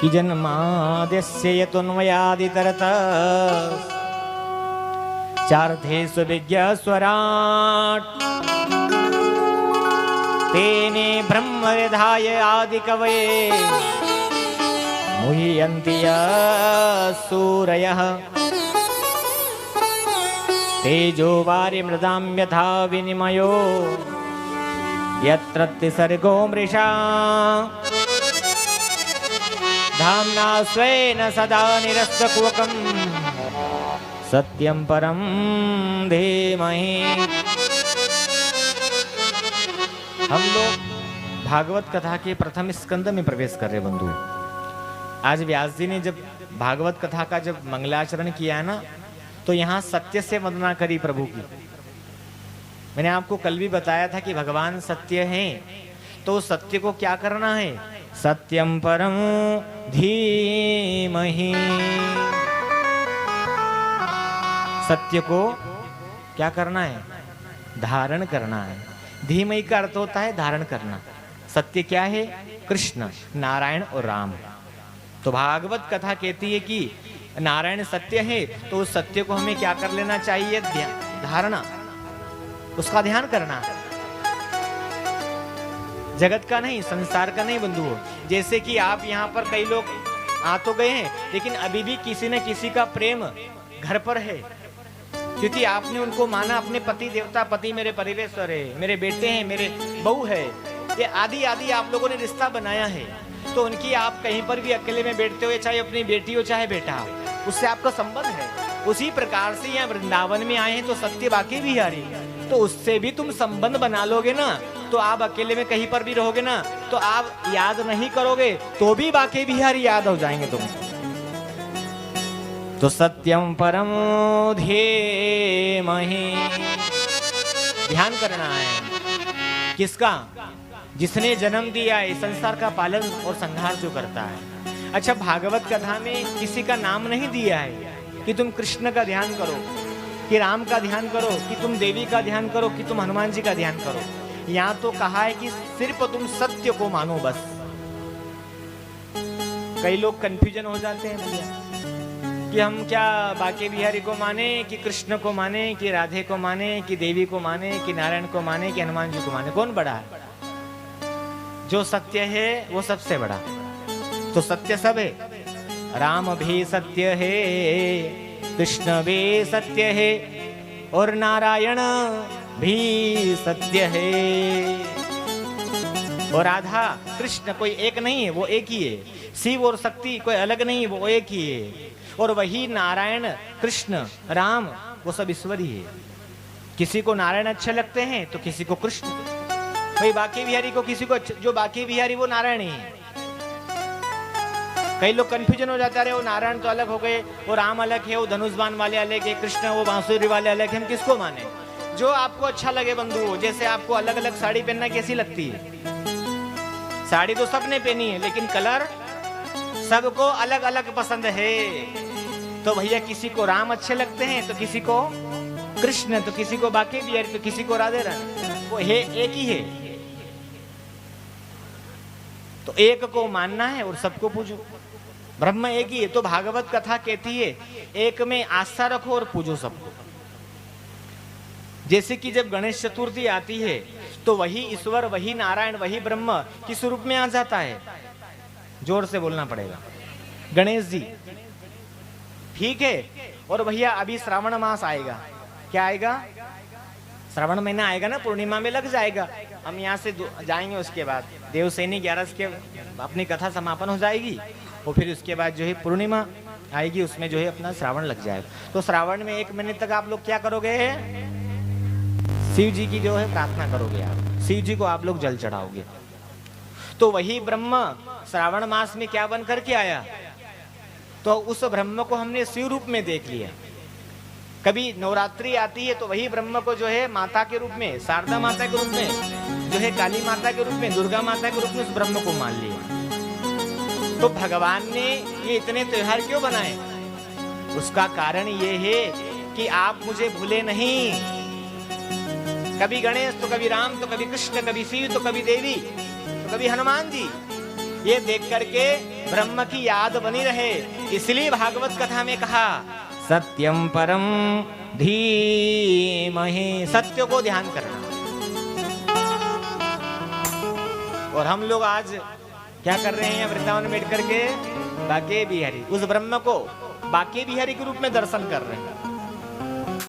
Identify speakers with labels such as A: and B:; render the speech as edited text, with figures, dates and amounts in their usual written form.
A: कि जन्माद्यस्य यतोऽन्वयादितरतः चार्थेषु विज्ञस्वराट् तेने ब्रह्मविधाय आदिकवये मुह्यन्ति सूरयः तेजो वारिमृदां यथा विनिमयो यत्र त्रिसर्गो मृषा धाम्ना स्वेन सदा निरस्तकुहकं सत्यं परं धीमहि। हम लोग भागवत कथा के प्रथम स्कंद में प्रवेश कर रहे बंधु। आज व्यास जी ने जब भागवत कथा का जब मंगलाचरण किया है ना, तो यहाँ सत्य से वंदना करी प्रभु की। मैंने आपको कल भी बताया था कि भगवान सत्य हैं, तो सत्य को क्या करना है? सत्यम परम धीमहि। सत्य को क्या करना है? धारण करना है। धीमहि का अर्थ होता है धारण करना। सत्य क्या है? कृष्ण, नारायण और राम। तो भागवत कथा कहती है कि नारायण सत्य है, तो उस सत्य को हमें क्या कर लेना चाहिए? धारणा, उसका ध्यान करना। जगत का नहीं, संसार का नहीं बंधुओं। जैसे कि आप यहाँ पर कई लोग आ तो गए हैं, लेकिन अभी भी किसी न किसी का प्रेम घर पर है, क्योंकि आपने उनको माना अपने पति देवता। पति मेरे परिवेश्वर है, मेरे बेटे हैं, मेरे बहू है, ये आदि आदि आप लोगों ने रिश्ता बनाया है। तो उनकी आप कहीं पर भी अकेले में बैठते हुए, चाहे अपनी बेटी हो चाहे बेटा हो, उससे आपका संबंध है। उसी प्रकार से यहाँ वृंदावन में आए हैं तो सत्य बाकी बिहारी, तो उससे भी तुम संबंध बना लोगे ना, तो आप अकेले में कहीं पर भी रहोगे ना, तो आप याद नहीं करोगे तो भी बाकी बिहारी याद हो जाएंगे तुम। तो सत्यम परम धीमहि, ध्यान करना है। किसका? जिसने जन्म दिया है, संसार का पालन और संहार जो करता है। अच्छा, भागवत कथा में किसी का नाम नहीं दिया है कि तुम कृष्ण का ध्यान करो, कि राम का ध्यान करो, कि तुम देवी का ध्यान करो, कि तुम हनुमान जी का ध्यान करो। यहाँ तो कहा है कि सिर्फ तुम सत्य को मानो बस। कई लोग कंफ्यूजन हो जाते हैं भैया कि हम क्या बाके बिहारी को माने, कि कृष्ण को माने, कि राधे को माने, कि देवी को माने, कि नारायण को माने, कि हनुमान जी को माने। कौन बड़ा है? जो सत्य है वो सबसे बड़ा। तो सत्य सब है। राम भी सत्य है, कृष्ण भी सत्य है, और नारायण भी सत्य है। और राधा कृष्ण कोई एक नहीं है, वो एक ही है। शिव और शक्ति कोई अलग नहीं है, वो एक ही है। और वही नारायण, कृष्ण, राम, वो सब ईश्वर ही है। किसी को नारायण अच्छे लगते हैं तो किसी को कृष्ण, भाई बाकी बिहारी को किसी को, जो बाकी बिहारी वो नारायण ही है। कई लोग कंफ्यूजन हो जाता है, वो नारायण तो अलग हो गए, वो राम अलग है, वो धनुष बाण वाले अलग है, कृष्ण वो बांसुरी वाले अलग है। हम किसको माने? जो आपको अच्छा लगे बंधु। जैसे आपको अलग अलग साड़ी पहनना कैसी लगती है? साड़ी तो सबने पहनी है, लेकिन कलर सबको अलग अलग पसंद है। तो भैया किसी को राम अच्छे लगते हैं, तो किसी को कृष्ण, तो किसी को बाकी बिहारी, तो किसी को राधे रानी। वो है, एक ही है। तो एक को मानना है और सबको पूजो। ब्रह्म एक ही है। तो भागवत कथा कहती है एक में आस्था रखो और पूजो सबको। जैसे कि जब गणेश चतुर्थी आती है तो वही ईश्वर, वही नारायण, वही ब्रह्म किस रूप में आ जाता है? जोर से बोलना पड़ेगा, गणेश जी। ठीक है। और भैया अभी श्रावण मास आएगा। क्या आएगा? श्रावण महीना आएगा ना, पूर्णिमा में लग जाएगा। हम यहाँ से जाएंगे, उसके बाद देवसैनी 11 के अपनी कथा समापन हो जाएगी, और फिर उसके बाद जो है पूर्णिमा आएगी, उसमें जो है अपना श्रावण लग जाएगा। तो श्रावण में 1 महीने तक आप लोग क्या करोगे? शिव जी की जो है प्रार्थना करोगे आप, शिव जी को आप लोग जल चढ़ाओगे। तो वही ब्रह्म श्रावण मास में क्या बन करके आया? तो उस ब्रह्म को हमने शिव रूप में देख लिया। कभी नवरात्रि आती है तो वही ब्रह्म को जो है माता के रूप में, शारदा माता के रूप में, जो है काली माता के रूप में, दुर्गा माता के रूप में उस ब्रह्म को मान लिया। तो भगवान ने ये इतने त्योहार क्यों बनाए? उसका कारण ये है कि आप मुझे भूले नहीं। कभी गणेश तो कभी राम तो कभी कृष्ण, कभी शिव तो कभी देवी तो कभी हनुमान जी। ये देख करके ब्रह्म की याद बनी रहे, इसलिए भागवत कथा में कहा सत्यम परम धीमहि, सत्य को ध्यान करना। और हम लोग आज क्या कर रहे हैं? वृंदावन में बैठ करके बाके बिहारी, उस ब्रह्म को बाके बिहारी के रूप में दर्शन कर रहे हैं।